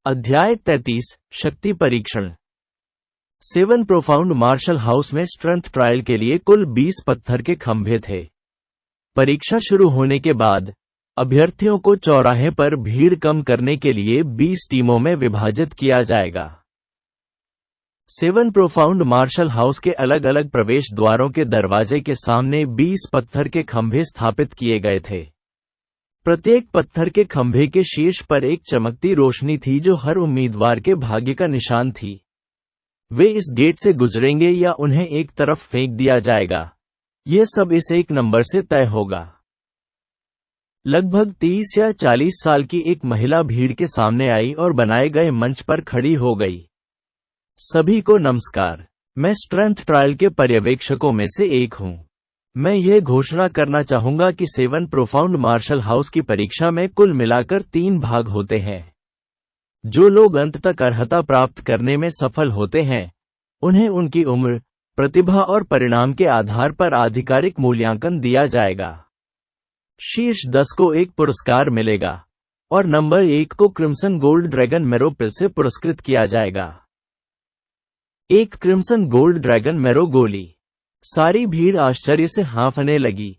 अध्याय 33 शक्ति परीक्षण। 7 प्रोफाउंड मार्शल हाउस में स्ट्रेंथ ट्रायल के लिए कुल 20 पत्थर के खंभे थे। परीक्षा शुरू होने के बाद अभ्यर्थियों को चौराहे पर भीड़ कम करने के लिए 20 टीमों में विभाजित किया जाएगा। 7 प्रोफाउंड मार्शल हाउस के अलग अलग प्रवेश द्वारों के दरवाजे के सामने 20 पत्थर के खंभे स्थापित किए गए थे। प्रत्येक पत्थर के खंभे के शीर्ष पर एक चमकती रोशनी थी जो हर उम्मीदवार के भाग्य का निशान थी। वे इस गेट से गुजरेंगे या उन्हें एक तरफ फेंक दिया जाएगा। यह सब इस एक नंबर से तय होगा। लगभग 30 या 40 साल की एक महिला भीड़ के सामने आई और बनाए गए मंच पर खड़ी हो गई। सभी को नमस्कार। मैं स्ट्रेंथ ट्रायल के पर्यवेक्षकों में से एक हूं। मैं यह घोषणा करना चाहूंगा कि 7 प्रोफाउंड मार्शल हाउस की परीक्षा में कुल मिलाकर 3 भाग होते हैं। जो लोग अंत तक अर्हता प्राप्त करने में सफल होते हैं, उन्हें उनकी उम्र, प्रतिभा और परिणाम के आधार पर आधिकारिक मूल्यांकन दिया जाएगा। शीर्ष 10 को एक पुरस्कार मिलेगा और नंबर 1 को क्रिम्सन गोल्ड ड्रैगन मैरो पिल से पुरस्कृत किया जाएगा। एक क्रिम्सन गोल्ड ड्रैगन मैरो गोली। सारी भीड़ आश्चर्य से हाँफने लगी।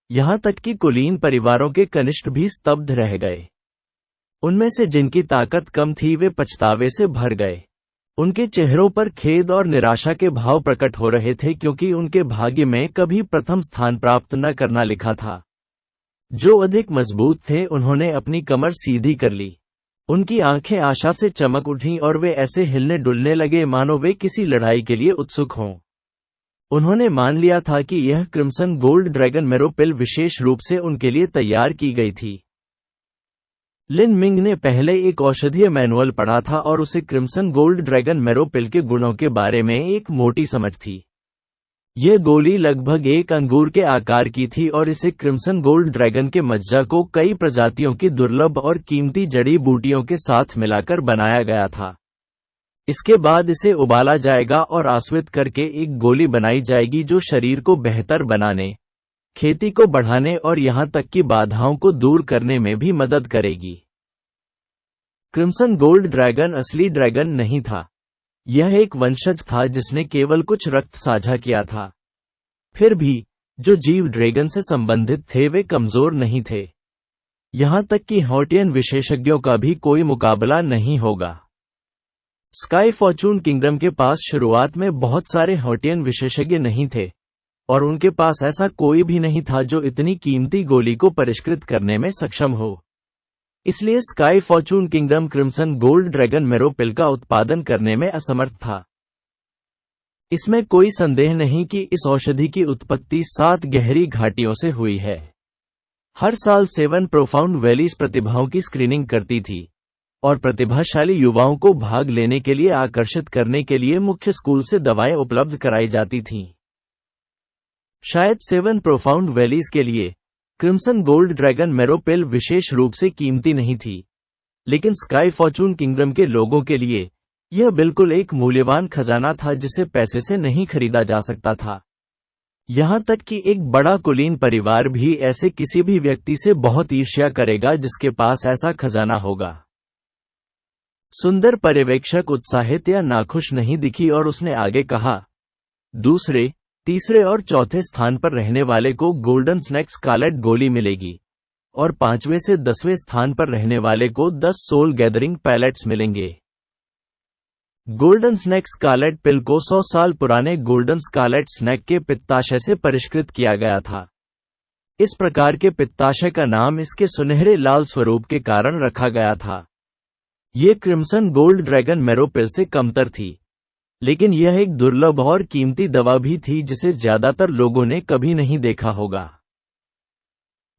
यहां तक कि कुलीन परिवारों के कनिष्ठ भी स्तब्ध रह गए। उनमें से जिनकी ताकत कम थी वे पछतावे से भर गए। उनके चेहरों पर खेद और निराशा के भाव प्रकट हो रहे थे क्योंकि उनके भाग्य में कभी प्रथम स्थान प्राप्त न करना लिखा था। जो अधिक मजबूत थे उन्होंने अपनी कमर सीधी कर ली। उनकी आंखें आशा से चमक उठीं और वे ऐसे हिलने डुलने लगे मानो वे किसी लड़ाई के लिए उत्सुक हों। उन्होंने मान लिया था कि यह क्रिम्सन गोल्ड ड्रैगन मैरो पिल विशेष रूप से उनके लिए तैयार की गई थी। लिन मिंग ने पहले एक औषधीय मैनुअल पढ़ा था और उसे क्रिम्सन गोल्ड ड्रैगन मैरो पिल के गुणों के बारे में एक मोटी समझ थी। यह गोली लगभग एक अंगूर के आकार की थी और इसे क्रिम्सन गोल्ड ड्रैगन के मज्जा को कई प्रजातियों की दुर्लभ और कीमती जड़ी बूटियों के साथ मिलाकर बनाया गया था। इसके बाद इसे उबाला जाएगा और आस्वित करके एक गोली बनाई जाएगी जो शरीर को बेहतर बनाने, खेती को बढ़ाने और यहां तक कि बाधाओं को दूर करने में भी मदद करेगी। क्रिम्सन गोल्ड ड्रैगन असली ड्रैगन नहीं था। यह एक वंशज था जिसने केवल कुछ रक्त साझा किया था। फिर भी जो जीव ड्रैगन से संबंधित थे वे कमजोर नहीं थे। यहां तक कि हॉटियन विशेषज्ञों का भी कोई मुकाबला नहीं होगा। स्काई फॉर्चून किंगडम के पास शुरुआत में बहुत सारे हॉटियन विशेषज्ञ नहीं थे और उनके पास ऐसा कोई भी नहीं था जो इतनी कीमती गोली को परिष्कृत करने में सक्षम हो। इसलिए sky fortune kingdom crimson gold dragon marrow pill का उत्पादन करने में असमर्थ था। इसमें कोई संदेह नहीं कि इस औषधि की उत्पत्ति 7 गहरी घाटियों से हुई है। हर साल 7 प्रोफाउंड वैलीज प्रतिभाओं की स्क्रीनिंग करती थी और प्रतिभाशाली युवाओं को भाग लेने के लिए आकर्षित करने के लिए मुख्य स्कूल से दवाएं उपलब्ध कराई जाती थीं। शायद 7 प्रोफाउंड वैलीज के लिए क्रिम्सन गोल्ड ड्रैगन मैरो पिल विशेष रूप से कीमती नहीं थी, लेकिन स्काई फॉर्चून किंगडम के लोगों के लिए यह बिल्कुल एक मूल्यवान खजाना था जिसे पैसे से नहीं खरीदा जा सकता था। यहां तक कि एक बड़ा कुलीन परिवार भी ऐसे किसी भी व्यक्ति से बहुत ईर्ष्या करेगा जिसके पास ऐसा खजाना होगा। सुंदर पर्यवेक्षक उत्साहित या नाखुश नहीं दिखी और उसने आगे कहा, दूसरे, तीसरे और चौथे स्थान पर रहने वाले को गोल्डन स्नैक स्कारलेट गोली मिलेगी और 5वें से 10वें स्थान पर रहने वाले को 10 सोल गैदरिंग पैलेट्स मिलेंगे। गोल्डन स्नैक स्कारलेट पिल को 100 साल पुराने गोल्डन स्कारलेट स्नैक के पित्ताशय से परिष्कृत किया गया था। इस प्रकार के पित्ताशय का नाम इसके सुनहरे लाल स्वरूप के कारण रखा गया था। ये क्रिम्सन गोल्ड ड्रैगन मैरो पिल से कमतर थी, लेकिन यह एक दुर्लभ और कीमती दवा भी थी जिसे ज्यादातर लोगों ने कभी नहीं देखा होगा।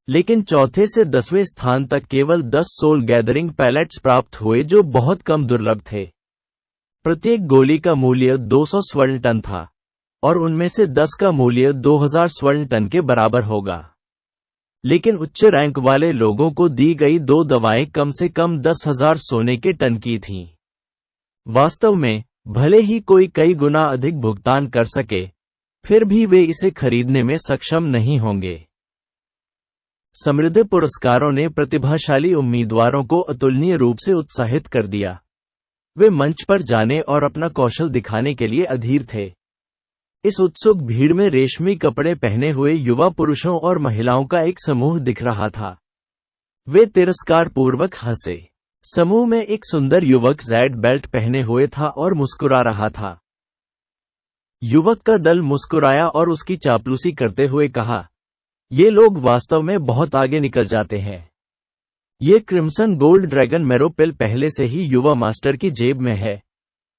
लेकिन चौथे से 10वें स्थान तक केवल 10 सोल गैदरिंग पैलेट्स प्राप्त हुए जो बहुत कम दुर्लभ थे। प्रत्येक गोली का मूल्य 200 स्वर्ण टन था और उनमें से 10 का मूल्य 2000 स्वर्ण टन के बराबर होगा। लेकिन उच्च रैंक वाले लोगों को दी गई 2 दवाएं कम से कम 10,000 सोने के टन की थीं। वास्तव में भले ही कोई कई गुना अधिक भुगतान कर सके, फिर भी वे इसे खरीदने में सक्षम नहीं होंगे। समृद्ध पुरस्कारों ने प्रतिभाशाली उम्मीदवारों को अतुलनीय रूप से उत्साहित कर दिया। वे मंच पर जाने और अपना कौशल दिखाने के लिए अधीर थे। इस उत्सुक भीड़ में रेशमी कपड़े पहने हुए युवा पुरुषों और महिलाओं का एक समूह दिख रहा था। वे तिरस्कारपूर्वक हंसे। समूह में एक सुंदर युवक ज़ेड बेल्ट पहने हुए था और मुस्कुरा रहा था। युवक का दल मुस्कुराया और उसकी चापलूसी करते हुए कहा, ये लोग वास्तव में बहुत आगे निकल जाते हैं। ये क्रिम्सन गोल्ड ड्रैगन मेरोपिल पहले से ही युवा मास्टर की जेब में है।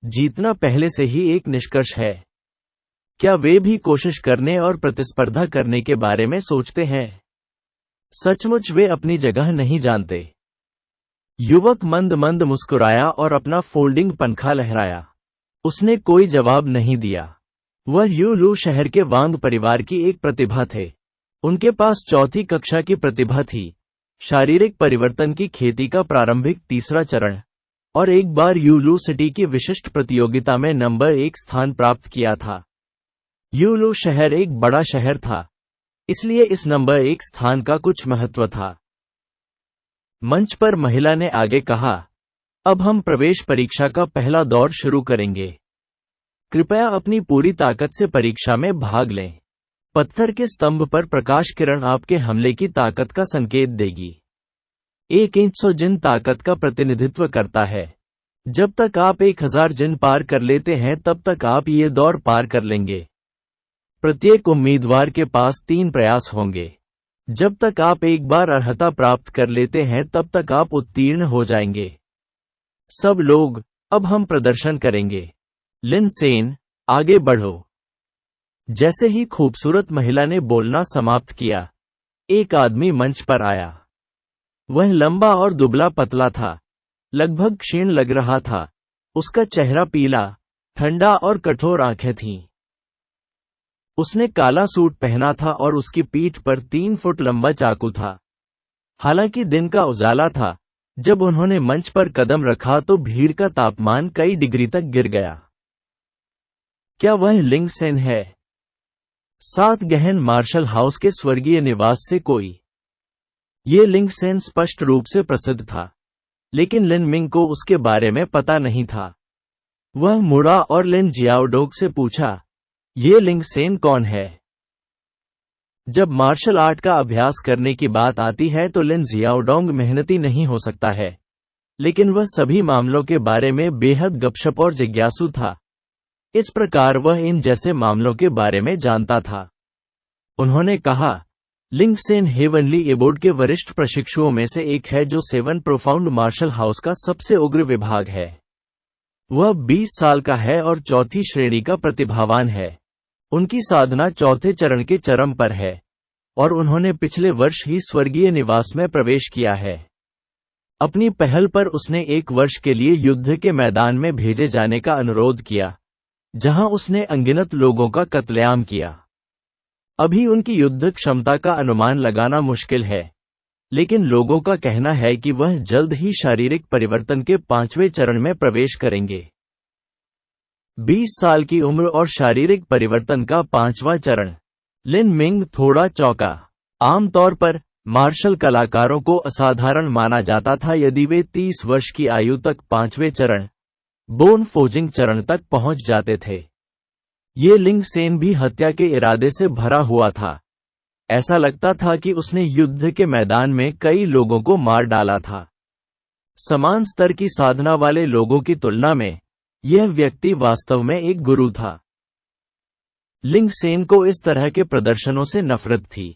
जीतना पहले से ही एक निष्कर्ष है। क्या वे भी कोशिश करने और प्रतिस्पर्धा करने के बारे में सोचते हैं? सचमुच वे अपनी जगह नहीं जानते। युवक मंद मंद मुस्कुराया और अपना फोल्डिंग पंखा लहराया। उसने कोई जवाब नहीं दिया। वह यूलू शहर के वांग परिवार की एक प्रतिभा थे। उनके पास चौथी कक्षा की प्रतिभा थी, शारीरिक परिवर्तन की खेती का प्रारंभिक तीसरा चरण, और एक बार यूलू सिटी की विशिष्ट प्रतियोगिता में नंबर 1 स्थान प्राप्त किया था। यूलू शहर एक बड़ा शहर था, इसलिए इस नंबर 1 स्थान का कुछ महत्व था। मंच पर महिला ने आगे कहा, अब हम प्रवेश परीक्षा का पहला दौर शुरू करेंगे। कृपया अपनी पूरी ताकत से परीक्षा में भाग लें। पत्थर के स्तंभ पर प्रकाश किरण आपके हमले की ताकत का संकेत देगी। 1 इंच 100 जिन ताकत का प्रतिनिधित्व करता है। जब तक आप 1000 जिन पार कर लेते हैं तब तक आप ये दौर पार कर लेंगे। प्रत्येक उम्मीदवार के पास 3 प्रयास होंगे। जब तक आप एक बार अर्हता प्राप्त कर लेते हैं तब तक आप उत्तीर्ण हो जाएंगे। सब लोग, अब हम प्रदर्शन करेंगे। लिन सेन, आगे बढ़ो। जैसे ही खूबसूरत महिला ने बोलना समाप्त किया, एक आदमी मंच पर आया। वह लंबा और दुबला पतला था, लगभग क्षीण लग रहा था। उसका चेहरा पीला, ठंडा और कठोर आंखें थीं। उसने काला सूट पहना था और उसकी पीठ पर 3 फुट लंबा चाकू था। हालांकि दिन का उजाला था, जब उन्होंने मंच पर कदम रखा तो भीड़ का तापमान कई डिग्री तक गिर गया। क्या वह लिंग सेन है? 7 गहन मार्शल हाउस के स्वर्गीय निवास से कोई? ये लिंग सेन स्पष्ट रूप से प्रसिद्ध था, लेकिन लिन मिंग को उसके बारे में पता नहीं था। वह मुड़ा और लिन जियाओडोंग से पूछा, ये लिंग सेन कौन है? जब मार्शल आर्ट का अभ्यास करने की बात आती है तो लिन जियाओडोंग मेहनती नहीं हो सकता है, लेकिन वह सभी मामलों के बारे में बेहद गपशप और जिज्ञासु था। इस प्रकार वह इन जैसे मामलों के बारे में जानता था। उन्होंने कहा, लिंग सेन हेवनली एबोर्ड के वरिष्ठ प्रशिक्षुओं में से एक है जो 7 प्रोफाउंड मार्शल हाउस का सबसे उग्र विभाग है। वह 20 साल का है और चौथी श्रेणी का प्रतिभावान है। उनकी साधना चौथे चरण के चरम पर है, और उन्होंने पिछले वर्ष ही स्वर्गीय निवास में प्रवेश किया है। अपनी पहल पर उसने 1 वर्ष के लिए युद्ध के मैदान में भेजे जाने का अनुरोध किया, जहां उसने अनगिनत लोगों का कत्लेआम किया। अभी उनकी युद्ध क्षमता का अनुमान लगाना मुश्किल है, लेकिन लोगों का कहना है कि वह जल्द ही शारीरिक परिवर्तन के 5वें चरण में प्रवेश करेंगे। 20 साल की उम्र और शारीरिक परिवर्तन का 5वां चरण। लिन मिंग थोड़ा चौंका। आमतौर पर मार्शल कलाकारों को असाधारण माना जाता था यदि वे 30 वर्ष की आयु तक 5वें चरण, बोन फोजिंग चरण तक पहुंच जाते थे। ये लिंग सेन भी हत्या के इरादे से भरा हुआ था। ऐसा लगता था कि उसने युद्ध के मैदान में कई लोगों को मार डाला था। समान स्तर की साधना वाले लोगों की तुलना में यह व्यक्ति वास्तव में एक गुरु था। लिंग सेन को इस तरह के प्रदर्शनों से नफरत थी।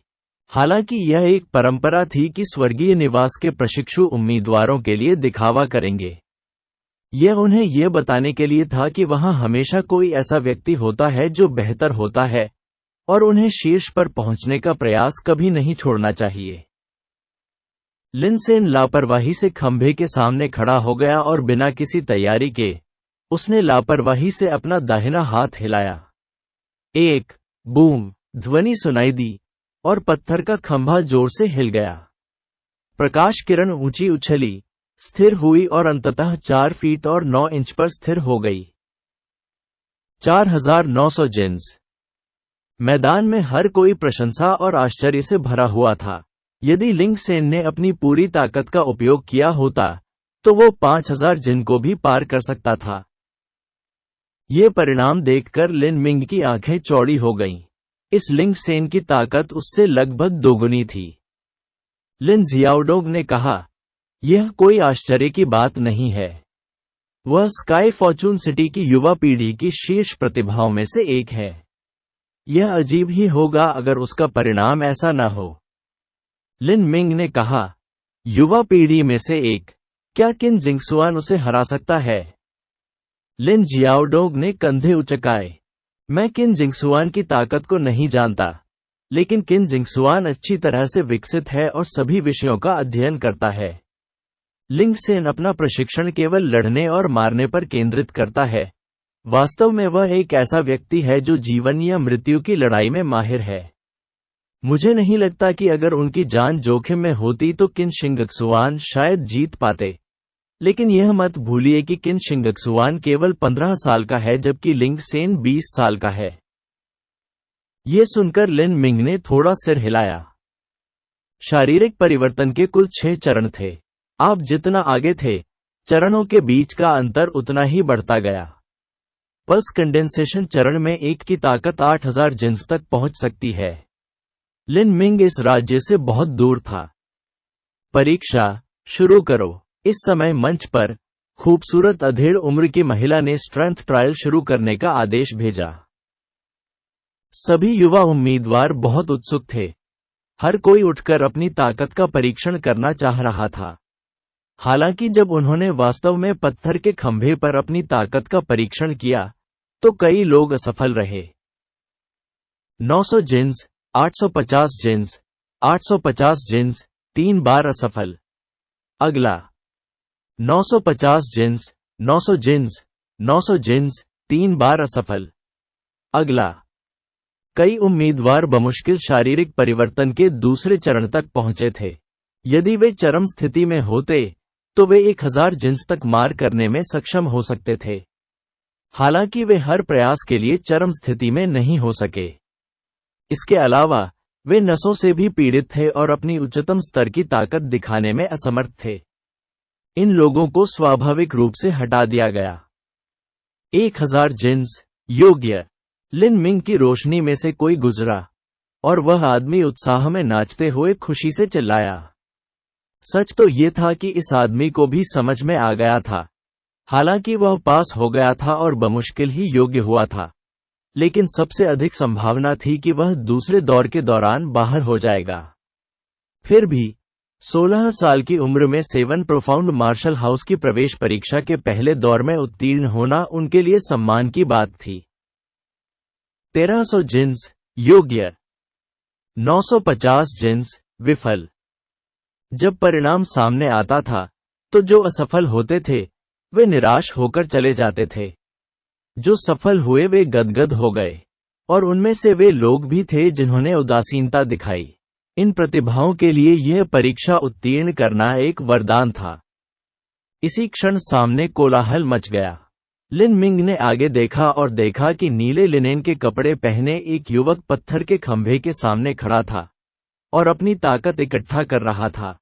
हालांकि यह एक परंपरा थी कि स्वर्गीय निवास के प्रशिक्षु उम्मीदवारों के लिए दिखावा करेंगे। यह उन्हें यह बताने के लिए था कि वहां हमेशा कोई ऐसा व्यक्ति होता है जो बेहतर होता है, और उन्हें शीर्ष पर पहुंचने का प्रयास कभी नहीं छोड़ना चाहिए। लिन सेन लापरवाही से खंभे के सामने खड़ा हो गया और बिना किसी तैयारी के उसने लापरवाही से अपना दाहिना हाथ हिलाया। एक बूम ध्वनि सुनाई दी और पत्थर का खंभा जोर से हिल गया। प्रकाश किरण ऊंची उछली, स्थिर हुई और अंततः 4 फीट और 9 इंच पर स्थिर हो गई। 4900 जिन्स। मैदान में हर कोई प्रशंसा और आश्चर्य से भरा हुआ था। यदि लिंगसेन ने अपनी पूरी ताकत का उपयोग किया होता तो वो 5000 जिन को भी पार कर सकता था। ये परिणाम देखकर लिन मिंग की आंखें चौड़ी हो गईं। इस लिंगसेन की ताकत उससे लगभग दोगुनी थी। लिन जियाओडोंग ने कहा, यह कोई आश्चर्य की बात नहीं है। वह स्काई फॉर्चून सिटी की युवा पीढ़ी की शीर्ष प्रतिभाओं में से एक है। यह अजीब ही होगा अगर उसका परिणाम ऐसा न हो। लिन मिंग ने कहा, युवा पीढ़ी में से एक, क्या किन जिंगसुआन उसे हरा सकता है? लिन जियाओडोंग ने कंधे उचकाए। मैं किन जिंगसुआन की ताकत को नहीं जानता, लेकिन किन जिंगसुआन अच्छी तरह से विकसित है और सभी विषयों का अध्ययन करता है। लिंगसेन अपना प्रशिक्षण केवल लड़ने और मारने पर केंद्रित करता है। वास्तव में वह एक ऐसा व्यक्ति है जो जीवन या मृत्यु की लड़ाई में माहिर है। मुझे नहीं लगता कि अगर उनकी जान जोखिम में होती तो किन शिंगक्सुआन शायद जीत पाते, लेकिन यह मत भूलिए कि किन शिंगक्सुआन केवल 15 साल का है जबकि लिंगसेन 20 साल का है। ये सुनकर लिन मिंग ने थोड़ा सिर हिलाया। शारीरिक परिवर्तन के कुल 6 चरण थे। आप जितना आगे थे, चरणों के बीच का अंतर उतना ही बढ़ता गया। पल्स कंडेंसेशन चरण में एक की ताकत 8000 जिन्स तक पहुंच सकती है। लिन मिंग इस राज्य से बहुत दूर था। परीक्षा शुरू करो। इस समय मंच पर खूबसूरत अधेड़ उम्र की महिला ने स्ट्रेंथ ट्रायल शुरू करने का आदेश भेजा। सभी युवा उम्मीदवार बहुत उत्सुक थे। हर कोई उठकर अपनी ताकत का परीक्षण करना चाह रहा था। हालांकि जब उन्होंने वास्तव में पत्थर के खंभे पर अपनी ताकत का परीक्षण किया, तो कई लोग असफल रहे। 900 जिन्स, 850 जिन्स, 850 जिन्स, 3 बार असफल। अगला 950 जिन्स, 900 जिन्स, 900 जिन्स, 3 बार असफल। अगला। कई उम्मीदवार बमुश्किल शारीरिक परिवर्तन के दूसरे चरण तक पहुंचे थे। यदि वे चरम स्थिति में होते तो वे 1000 जिन्स तक मार करने में सक्षम हो सकते थे। हालांकि वे हर प्रयास के लिए चरम स्थिति में नहीं हो सके। इसके अलावा वे नसों से भी पीड़ित थे और अपनी उच्चतम स्तर की ताकत दिखाने में असमर्थ थे। इन लोगों को स्वाभाविक रूप से हटा दिया गया। 1000 जिन्स योग्य। लिन मिंग की रोशनी में से कोई गुजरा और वह आदमी उत्साह में नाचते हुए खुशी से चिल्लाया। सच तो यह था कि इस आदमी को भी समझ में आ गया था। हालांकि वह पास हो गया था और बमुश्किल ही योग्य हुआ था, लेकिन सबसे अधिक संभावना थी कि वह दूसरे दौर के दौरान बाहर हो जाएगा। फिर भी 16 साल की उम्र में 7 प्रोफाउंड मार्शल हाउस की प्रवेश परीक्षा के पहले दौर में उत्तीर्ण होना उनके लिए सम्मान की बात थी। 1300 जिन्स योग्य। 950 जिन्स विफल। जब परिणाम सामने आता था तो जो असफल होते थे वे निराश होकर चले जाते थे। जो सफल हुए वे गदगद हो गए, और उनमें से वे लोग भी थे जिन्होंने उदासीनता दिखाई। इन प्रतिभाओं के लिए यह परीक्षा उत्तीर्ण करना एक वरदान था। इसी क्षण सामने कोलाहल मच गया। लिन मिंग ने आगे देखा और देखा कि नीले लिनेन के कपड़े पहने एक युवक पत्थर के खंभे के सामने खड़ा था और अपनी ताकत इकट्ठा कर रहा था।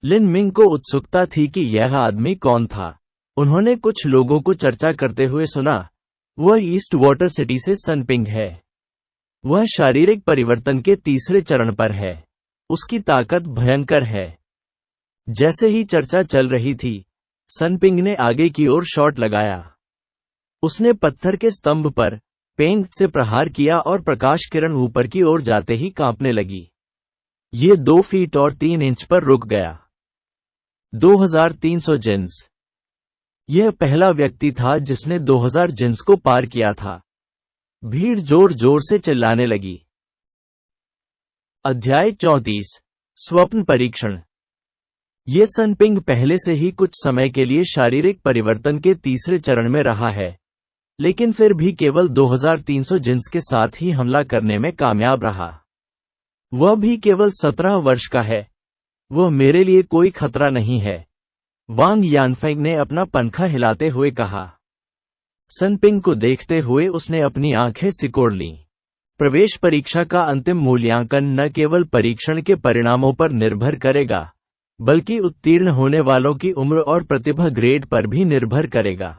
लिन मिंग को उत्सुकता थी कि यह आदमी कौन था। उन्होंने कुछ लोगों को चर्चा करते हुए सुना, वह ईस्ट वाटर सिटी से सनपिंग है। वह शारीरिक परिवर्तन के तीसरे चरण पर है। उसकी ताकत भयंकर है। जैसे ही चर्चा चल रही थी, सनपिंग ने आगे की ओर शॉट लगाया। उसने पत्थर के स्तंभ पर पेंग से प्रहार किया और प्रकाश किरण ऊपर की ओर जाते ही कांपने लगी। ये 2 फीट और 3 इंच पर रुक गया। 2300 जिन्स। यह पहला व्यक्ति था जिसने 2000 जिन्स को पार किया था। भीड़ जोर जोर से चिल्लाने लगी। अध्याय 34 स्वप्न परीक्षण। ये सनपिंग पहले से ही कुछ समय के लिए शारीरिक परिवर्तन के तीसरे चरण में रहा है, लेकिन फिर भी केवल 2300 जिन्स के साथ ही हमला करने में कामयाब रहा। वह भी केवल 17 वर्ष का है। वह मेरे लिए कोई खतरा नहीं है, वांग यानफेंग ने अपना पंखा हिलाते हुए कहा। सनपिंग को देखते हुए उसने अपनी आंखें सिकोड़ लीं। प्रवेश परीक्षा का अंतिम मूल्यांकन न केवल परीक्षण के परिणामों पर निर्भर करेगा, बल्कि उत्तीर्ण होने वालों की उम्र और प्रतिभा ग्रेड पर भी निर्भर करेगा।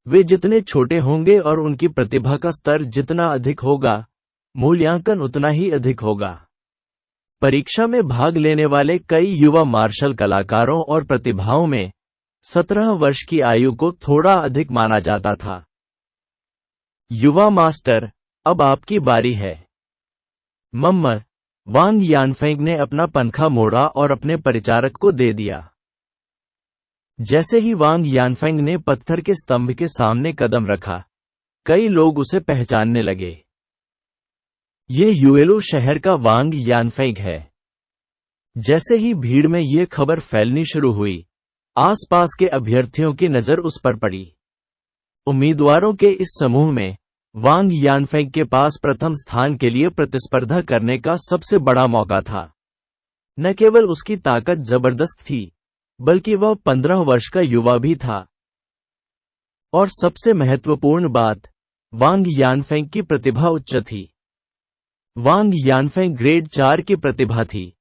वे जितने छोटे होंगे और उनकी प्रतिभा का स्तर जितना अधिक होगा, मूल्यांकन उतना ही अधिक होगा। परीक्षा में भाग लेने वाले कई युवा मार्शल कलाकारों और प्रतिभाओं में 17 वर्ष की आयु को थोड़ा अधिक माना जाता था। युवा मास्टर, अब आपकी बारी है। मम्मर, वांग यानफेंग ने अपना पंखा मोड़ा और अपने परिचारक को दे दिया। जैसे ही वांग यानफेंग ने पत्थर के स्तंभ के सामने कदम रखा, कई लोग उसे पहचानने लगे। ये युएलू शहर का वांग यानफेंग है। जैसे ही भीड़ में ये खबर फैलनी शुरू हुई, आसपास के अभ्यर्थियों की नजर उस पर पड़ी। उम्मीदवारों के इस समूह में वांग यानफेंग के पास प्रथम स्थान के लिए प्रतिस्पर्धा करने का सबसे बड़ा मौका था। न केवल उसकी ताकत जबरदस्त थी, बल्कि वह 15 वर्ष का युवा भी था। और सबसे महत्वपूर्ण बात, वांग यानफेंग की प्रतिभा उच्च थी। वांग यानफेंग ग्रेड 4 की प्रतिभा थी,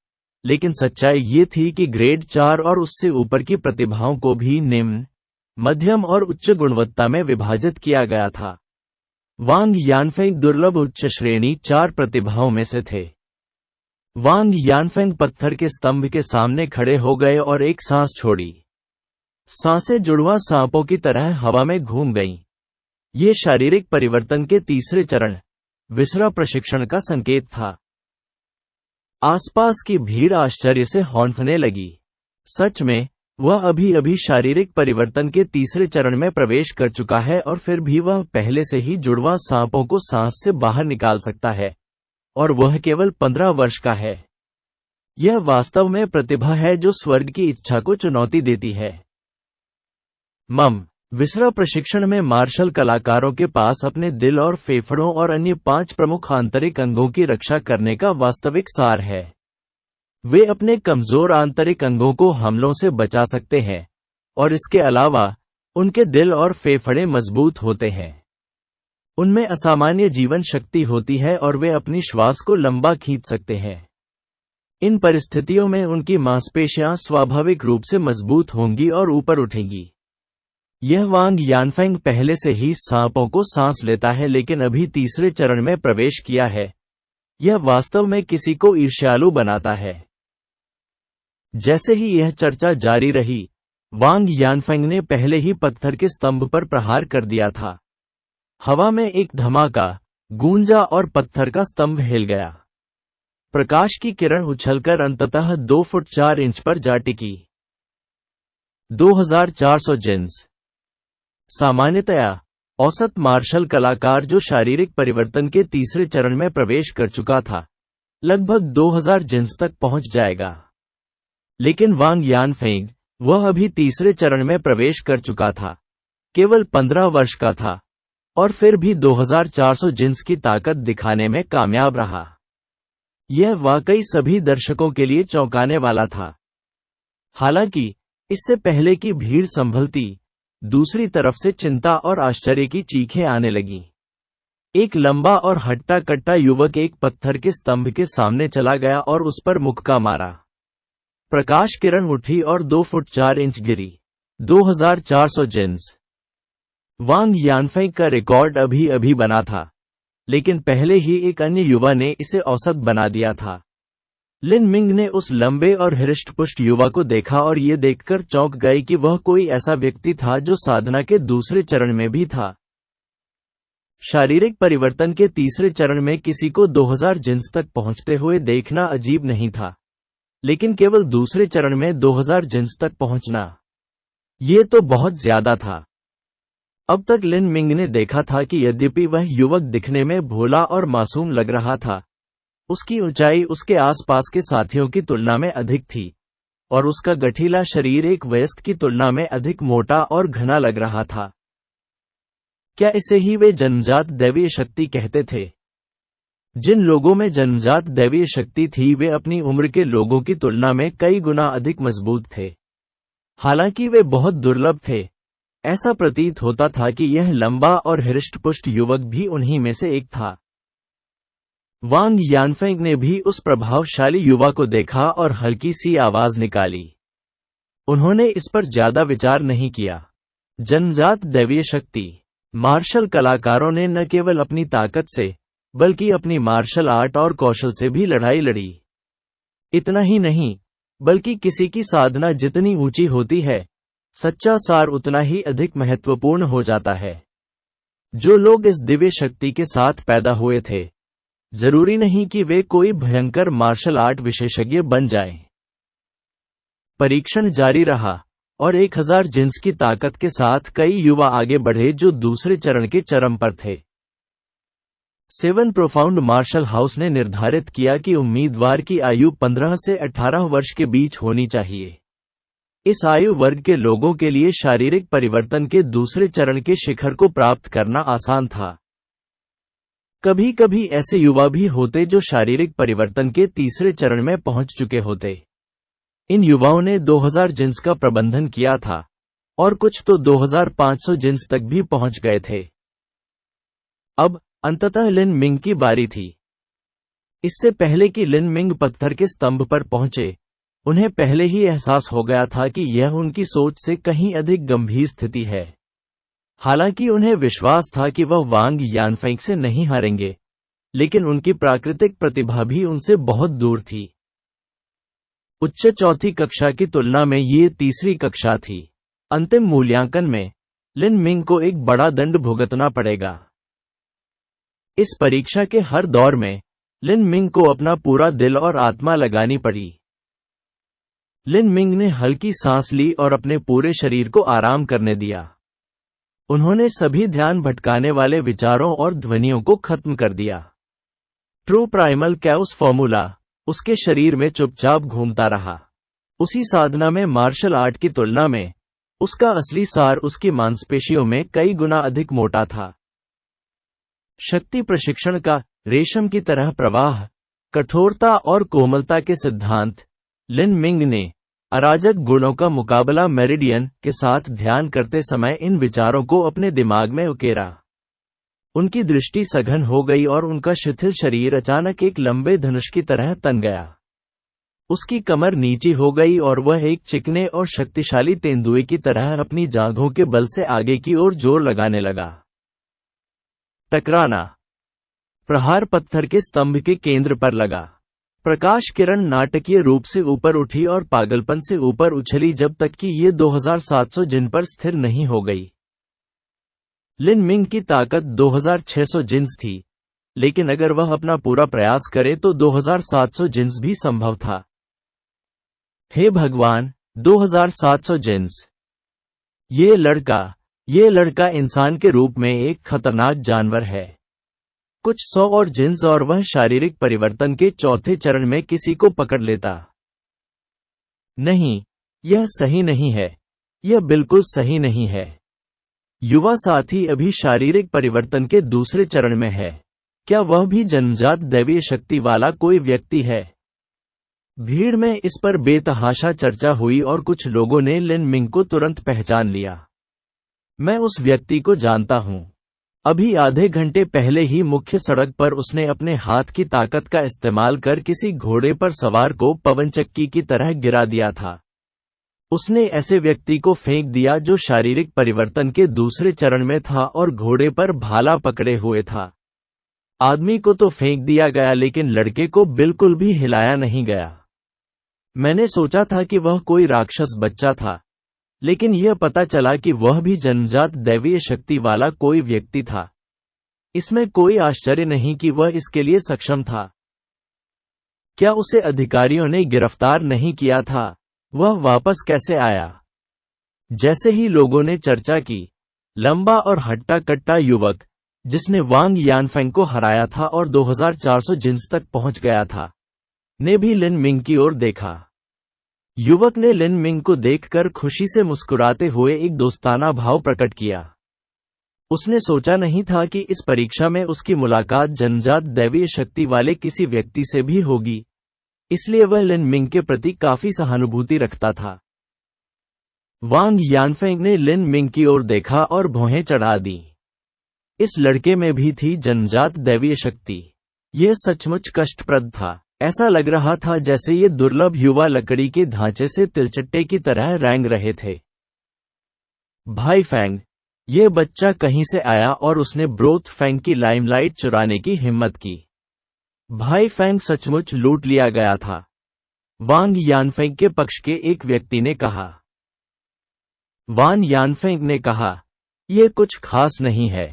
लेकिन सच्चाई ये थी कि ग्रेड 4 और उससे ऊपर की प्रतिभाओं को भी निम्न, मध्यम और उच्च गुणवत्ता में विभाजित किया गया था। वांग यानफेंग दुर्लभ उच्च श्रेणी 4 प्रतिभाओं में से थे। वांग यानफेंग पत्थर के स्तंभ के सामने खड़े हो गए और एक सांस छोड़ी। सांसें जुड़वां सांपों की तरह हवा में घूम गईं। ये शारीरिक परिवर्तन के तीसरे चरण, विसरा प्रशिक्षण का संकेत था। आसपास की भीड़ आश्चर्य से हौंफने लगी। सच में, वह अभी अभी शारीरिक परिवर्तन के तीसरे चरण में प्रवेश कर चुका है और फिर भी वह पहले से ही जुड़वां सांपों को सांस से बाहर निकाल सकता है, और वह केवल 15 वर्ष का है। यह वास्तव में प्रतिभा है जो स्वर्ग की इच्छा को चुनौती देती है। विसरा प्रशिक्षण में मार्शल कलाकारों के पास अपने दिल और फेफड़ों और अन्य 5 प्रमुख आंतरिक अंगों की रक्षा करने का वास्तविक सार है। वे अपने कमजोर आंतरिक अंगों को हमलों से बचा सकते हैं, और इसके अलावा उनके दिल और फेफड़े मजबूत होते हैं। उनमें असामान्य जीवन शक्ति होती है और वे अपनी श्वास को लंबा खींच सकते हैं। इन परिस्थितियों में उनकी मांसपेशियां स्वाभाविक रूप से मजबूत होंगी और ऊपर उठेंगी। यह वांग यानफेंग पहले से ही सांपों को सांस लेता है, लेकिन अभी तीसरे चरण में प्रवेश किया है। यह वास्तव में किसी को ईर्ष्यालु बनाता है। जैसे ही यह चर्चा जारी रही, वांग यानफेंग ने पहले ही पत्थर के स्तंभ पर प्रहार कर दिया था। हवा में एक धमाका गूंजा और पत्थर का स्तंभ हिल गया। प्रकाश की किरण उछलकर अंततः 2 फुट 4 इंच पर जा टिकी। 2400 जिन्स। सामान्यतया औसत मार्शल कलाकार जो शारीरिक परिवर्तन के तीसरे चरण में प्रवेश कर चुका था, लगभग 2000 जिन्स तक पहुंच जाएगा। लेकिन वांग यानफेंग, वह अभी तीसरे चरण में प्रवेश कर चुका था, केवल 15 वर्ष का था, और फिर भी 2400 जिन्स की ताकत दिखाने में कामयाब रहा। यह वाकई सभी दर्शकों के लिए चौंकाने वाला था। हालांकि इससे पहले कि भीड़ संभलती, दूसरी तरफ से चिंता और आश्चर्य की चीखें आने लगीं। एक लंबा और हट्टा कट्टा युवक एक पत्थर के स्तंभ के सामने चला गया और उस पर मुक्का मारा। प्रकाश किरण उठी और 2 फुट 4 इंच गिरी। 2400 जिन्स। वांग यानफेंग का रिकॉर्ड अभी अभी बना था, लेकिन पहले ही एक अन्य युवा ने इसे औसत बना दिया था। लिन मिंग ने उस लंबे और हृष्टपुष्ट युवा को देखा और ये देखकर चौंक गए कि वह कोई ऐसा व्यक्ति था जो साधना के दूसरे चरण में भी था। शारीरिक परिवर्तन के तीसरे चरण में किसी को 2000 जिन्स तक पहुंचते हुए देखना अजीब नहीं था, लेकिन केवल दूसरे चरण में 2000 जिन्स तक पहुंचना, ये तो बहुत ज्यादा था। अब तक लिन मिंग ने देखा था कि यद्यपि वह युवक दिखने में भोला और मासूम लग रहा था, उसकी ऊंचाई उसके आसपास के साथियों की तुलना में अधिक थी, और उसका गठीला शरीर एक वयस्क की तुलना में अधिक मोटा और घना लग रहा था। क्या इसे ही वे जन्मजात दैवीय शक्ति कहते थे? जिन लोगों में जन्मजात दैवीय शक्ति थी वे अपनी उम्र के लोगों की तुलना में कई गुना अधिक मजबूत थे। हालांकि वे बहुत दुर्लभ थे, ऐसा प्रतीत होता था कि यह लंबा और हृष्टपुष्ट युवक भी उन्हीं में से एक था। वांग यानफेंग ने भी उस प्रभावशाली युवा को देखा और हल्की सी आवाज निकाली। उन्होंने इस पर ज्यादा विचार नहीं किया। जन्मजात दैवीय शक्ति। मार्शल कलाकारों ने न केवल अपनी ताकत से, बल्कि अपनी मार्शल आर्ट और कौशल से भी लड़ाई लड़ी। इतना ही नहीं, बल्कि किसी की साधना जितनी ऊंची होती है, सच्चा सार उतना ही अधिक महत्वपूर्ण हो जाता है। जो लोग इस दिव्य शक्ति के साथ पैदा हुए थे, जरूरी नहीं कि वे कोई भयंकर मार्शल आर्ट विशेषज्ञ बन जाएं। परीक्षण जारी रहा और 1000 जिन्स की ताकत के साथ कई युवा आगे बढ़े जो दूसरे चरण के चरम पर थे। 7 प्रोफाउंड मार्शल हाउस ने निर्धारित किया कि उम्मीदवार की आयु 15 से 18 वर्ष के बीच होनी चाहिए। इस आयु वर्ग के लोगों के लिए शारीरिक परिवर्तन के दूसरे चरण के शिखर को प्राप्त करना आसान था। कभी कभी ऐसे युवा भी होते जो शारीरिक परिवर्तन के तीसरे चरण में पहुंच चुके होते। इन युवाओं ने 2000 जिन्स का प्रबंधन किया था और कुछ तो 2500 जिन्स तक भी पहुंच गए थे। अब अंततः लिन मिंग की बारी थी। इससे पहले कि लिन मिंग पत्थर के स्तंभ पर पहुंचे, उन्हें पहले ही एहसास हो गया था कि यह उनकी सोच से कहीं अधिक गंभीर स्थिति है। हालांकि उन्हें विश्वास था कि वह वांग यानफेंग से नहीं हारेंगे, लेकिन उनकी प्राकृतिक प्रतिभा भी उनसे बहुत दूर थी। उच्च चौथी कक्षा की तुलना में ये तीसरी कक्षा थी। अंतिम मूल्यांकन में लिन मिंग को एक बड़ा दंड भुगतना पड़ेगा। इस परीक्षा के हर दौर में लिन मिंग को अपना पूरा दिल और आत्मा लगानी पड़ी। लिन मिंग ने हल्की सांस ली और अपने पूरे शरीर को आराम करने दिया। उन्होंने सभी ध्यान भटकाने वाले विचारों और ध्वनियों को खत्म कर दिया। ट्रू प्राइमल कैओस फॉर्मूला उसके शरीर में चुपचाप घूमता रहा। उसी साधना में मार्शल आर्ट की तुलना में उसका असली सार उसकी मांसपेशियों में कई गुना अधिक मोटा था। शक्ति प्रशिक्षण का रेशम की तरह प्रवाह, कठोरता और कोमलता के सिद्धांत। लिन मिंग ने अराजक गुणों का मुकाबला मेरिडियन के साथ ध्यान करते समय इन विचारों को अपने दिमाग में उकेरा। उनकी दृष्टि सघन हो गई और उनका शिथिल शरीर अचानक एक लंबे धनुष की तरह तन गया। उसकी कमर नीची हो गई और वह एक चिकने और शक्तिशाली तेंदुए की तरह अपनी जांघों के बल से आगे की ओर जोर लगाने लगा। टकराना। प्रहार पत्थर के स्तंभ के केंद्र पर लगा। प्रकाश किरण नाटकीय रूप से ऊपर उठी और पागलपन से ऊपर उछली जब तक कि ये 2700 जिन पर स्थिर नहीं हो गई। लिन मिंग की ताकत 2600 जिन्स थी, लेकिन अगर वह अपना पूरा प्रयास करे तो 2700 जिन्स भी संभव था। हे भगवान, 2700 जिन्स! ये लड़का इंसान के रूप में एक खतरनाक जानवर है। कुछ 100 और जिन्स और वह शारीरिक परिवर्तन के चौथे चरण में किसी को पकड़ लेता। नहीं, यह सही नहीं है। यह बिल्कुल सही नहीं है। युवा साथी अभी शारीरिक परिवर्तन के दूसरे चरण में है। क्या वह भी जन्मजात दैवीय शक्ति वाला कोई व्यक्ति है? भीड़ में इस पर बेतहाशा चर्चा हुई और कुछ लोगों ने लिन मिंग को तुरंत पहचान लिया। मैं उस व्यक्ति को जानता हूं। अभी आधे घंटे पहले ही मुख्य सड़क पर उसने अपने हाथ की ताकत का इस्तेमाल कर किसी घोड़े पर सवार को पवनचक्की की तरह गिरा दिया था। उसने ऐसे व्यक्ति को फेंक दिया जो शारीरिक परिवर्तन के दूसरे चरण में था और घोड़े पर भाला पकड़े हुए था। आदमी को तो फेंक दिया गया, लेकिन लड़के को बिल्कुल भी हिलाया नहीं गया। मैंने सोचा था कि वह कोई राक्षस बच्चा था, लेकिन यह पता चला कि वह भी जन्मजात दैवीय शक्ति वाला कोई व्यक्ति था। इसमें कोई आश्चर्य नहीं कि वह इसके लिए सक्षम था। क्या उसे अधिकारियों ने गिरफ्तार नहीं किया था? वह वापस कैसे आया? जैसे ही लोगों ने चर्चा की, लंबा और हट्टा कट्टा युवक, जिसने वांग यानफेंग को हराया था और 2400 जिन्स तक पहुंच गया था, ने भी लिन मिंग की ओर देखा। युवक ने लिन मिंग को देखकर खुशी से मुस्कुराते हुए एक दोस्ताना भाव प्रकट किया। उसने सोचा नहीं था कि इस परीक्षा में उसकी मुलाकात जन्मजात दैवीय शक्ति वाले किसी व्यक्ति से भी होगी, इसलिए वह लिन मिंग के प्रति काफी सहानुभूति रखता था। वांग यानफेंग ने लिन मिंग की ओर देखा और भौहें चढ़ा दी। इस लड़के में भी थी जन्मजात दैवीय शक्ति। यह सचमुच कष्टप्रद था। ऐसा लग रहा था जैसे ये दुर्लभ युवा लकड़ी के ढांचे से तिलचट्टे की तरह रेंग रहे थे। भाई फेंग, ये बच्चा कहीं से आया और उसने ब्रोथ फेंग की लाइमलाइट चुराने की हिम्मत की। भाई फेंग सचमुच लूट लिया गया था, वांग यानफेंग के पक्ष के एक व्यक्ति ने कहा। वान यानफेंग ने कहा, यह कुछ खास नहीं है।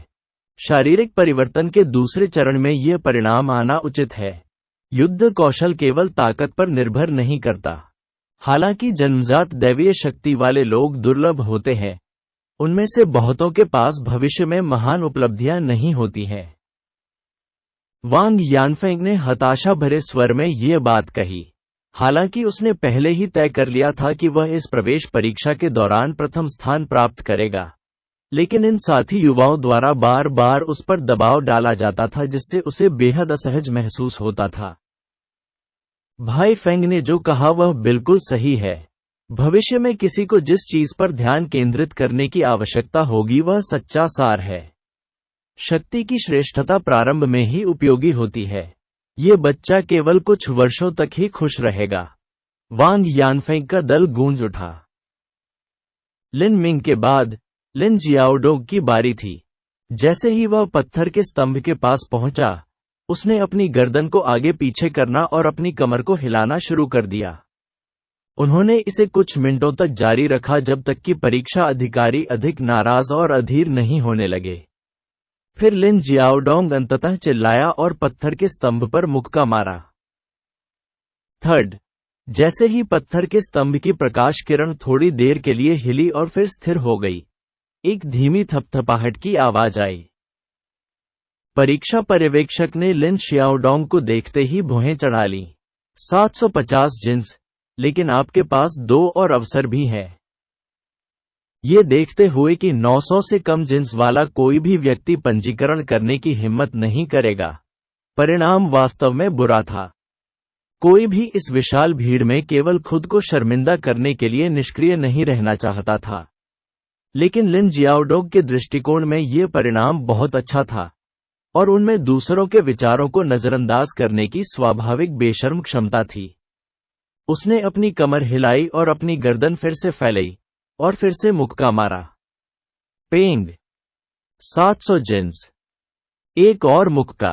शारीरिक परिवर्तन के दूसरे चरण में यह परिणाम आना उचित है। युद्ध कौशल केवल ताकत पर निर्भर नहीं करता। हालांकि जन्मजात दैवीय शक्ति वाले लोग दुर्लभ होते हैं, उनमें से बहुतों के पास भविष्य में महान उपलब्धियां नहीं होती हैं। वांग यानफेंग ने हताशा भरे स्वर में यह बात कही। हालांकि उसने पहले ही तय कर लिया था कि वह इस प्रवेश परीक्षा के दौरान प्रथम स्थान प्राप्त करेगा, लेकिन इन साथी युवाओं द्वारा बार बार उस पर दबाव डाला जाता था जिससे उसे बेहद असहज महसूस होता था। भाई फेंग ने जो कहा वह बिल्कुल सही है। भविष्य में किसी को जिस चीज पर ध्यान केंद्रित करने की आवश्यकता होगी वह सच्चा सार है। शक्ति की श्रेष्ठता प्रारंभ में ही उपयोगी होती है। ये बच्चा केवल कुछ वर्षों तक ही खुश रहेगा। वांग यानफेंग का दल गूंज उठा। लिन मिंग के बाद लिन जियाओडोंग की बारी थी। जैसे ही वह पत्थर के स्तंभ के पास पहुंचा, उसने अपनी गर्दन को आगे पीछे करना और अपनी कमर को हिलाना शुरू कर दिया। उन्होंने इसे कुछ मिनटों तक जारी रखा जब तक कि परीक्षा अधिकारी अधिक नाराज और अधीर नहीं होने लगे। फिर लिन जियाओडोंग अंततः चिल्लाया और पत्थर के स्तंभ पर मुक्का मारा। थर्ड, जैसे ही पत्थर के स्तंभ की प्रकाश किरण थोड़ी देर के लिए हिली और फिर स्थिर हो गई, एक धीमी थपथपाहट की आवाज आई। परीक्षा पर्यवेक्षक ने लिन जियाओडोंग को देखते ही भुहें चढ़ा ली। 750 जिन्स, लेकिन आपके पास 2 और अवसर भी है। ये देखते हुए कि 900 से कम जिन्स वाला कोई भी व्यक्ति पंजीकरण करने की हिम्मत नहीं करेगा, परिणाम वास्तव में बुरा था। कोई भी इस विशाल भीड़ में केवल खुद को शर्मिंदा करने के लिए निष्क्रिय नहीं रहना चाहता था, लेकिन लिन जियाओडोंग के दृष्टिकोण में ये परिणाम बहुत अच्छा था और उनमें दूसरों के विचारों को नजरअंदाज करने की स्वाभाविक बेशर्म क्षमता थी। उसने अपनी कमर हिलाई और अपनी गर्दन फिर से फैलाई और फिर से मुक्का मारा। पेंग, 700 जिन्स। एक और मुक्का,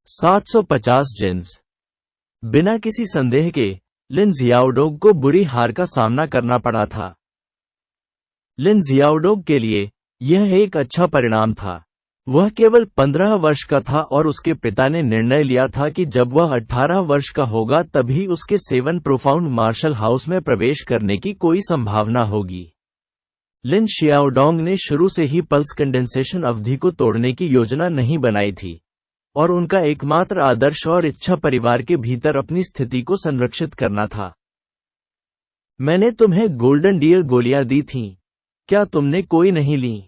750 जिन्स। बिना किसी संदेह के लिन जियाओडोंग को बुरी हार का सामना करना पड़ा था। लिन जियाओडोंग के लिए यह एक अच्छा परिणाम था। वह केवल 15 वर्ष का था और उसके पिता ने निर्णय लिया था कि जब वह 18 वर्ष का होगा तभी उसके 7 प्रोफाउंड मार्शल हाउस में प्रवेश करने की कोई संभावना होगी। लिन जियाओडोंग ने शुरू से ही पल्स कंडेंसेशन अवधि को तोड़ने की योजना नहीं बनाई थी और उनका एकमात्र आदर्श और इच्छा परिवार के भीतर अपनी स्थिति को संरक्षित करना था। मैंने तुम्हें गोल्डन डियर गोलियां दी थीं, क्या तुमने कोई नहीं ली?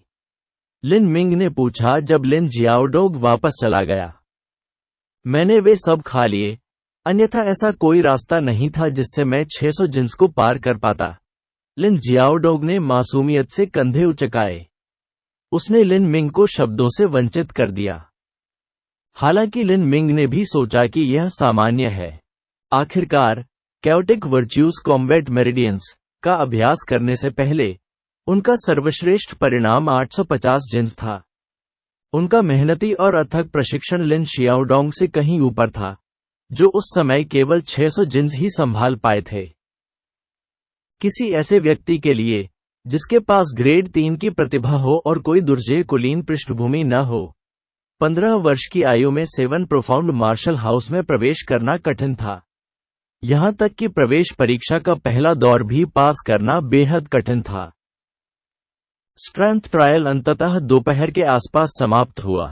लिन मिंग ने पूछा जब लिन जियाओडोंग वापस चला गया। मैंने वे सब खा लिए, अन्यथा ऐसा कोई रास्ता नहीं था जिससे मैं 600 जिन्स को पार कर पाता। लिन जियाओडोंग ने मासूमियत से कंधे उचकाए। उसने लिन मिंग को शब्दों से वंचित कर दिया। हालांकि लिन मिंग ने भी सोचा कि यह सामान्य है। आखिरकार कैओटिक वर्च्यूज कॉम्बैट मेरिडियंस का अभ्यास करने से पहले उनका सर्वश्रेष्ठ परिणाम 850 जिन्स था। उनका मेहनती और अथक प्रशिक्षण लिन जियाओडोंग से कहीं ऊपर था, जो उस समय केवल 600 जिन्स ही संभाल पाए थे। किसी ऐसे व्यक्ति के लिए जिसके पास ग्रेड 3 की प्रतिभा हो और कोई दुर्जेय कुलीन पृष्ठभूमि न हो, 15 वर्ष की आयु में 7 प्रोफाउंड मार्शल हाउस में प्रवेश करना कठिन था। यहां तक कि प्रवेश परीक्षा का पहला दौर भी पास करना बेहद कठिन था। स्ट्रेंथ ट्रायल अंततः दोपहर के आसपास समाप्त हुआ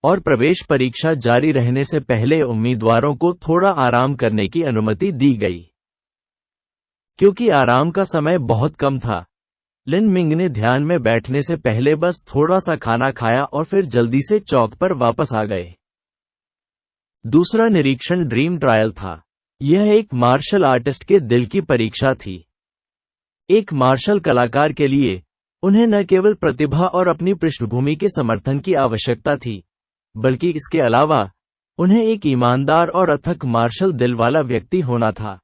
और प्रवेश परीक्षा जारी रहने से पहले उम्मीदवारों को थोड़ा आराम करने की अनुमति दी गई। क्योंकि आराम का समय बहुत कम था, लिन मिंग ने ध्यान में बैठने से पहले बस थोड़ा सा खाना खाया और फिर जल्दी से चौक पर वापस आ गए। दूसरा निरीक्षण ड्रीम ट्रायल था। यह एक मार्शल आर्टिस्ट के दिल की परीक्षा थी। एक मार्शल कलाकार के लिए उन्हें न केवल प्रतिभा और अपनी पृष्ठभूमि के समर्थन की आवश्यकता थी, बल्कि इसके अलावा उन्हें एक ईमानदार और अथक मार्शल दिल वाला व्यक्ति होना था।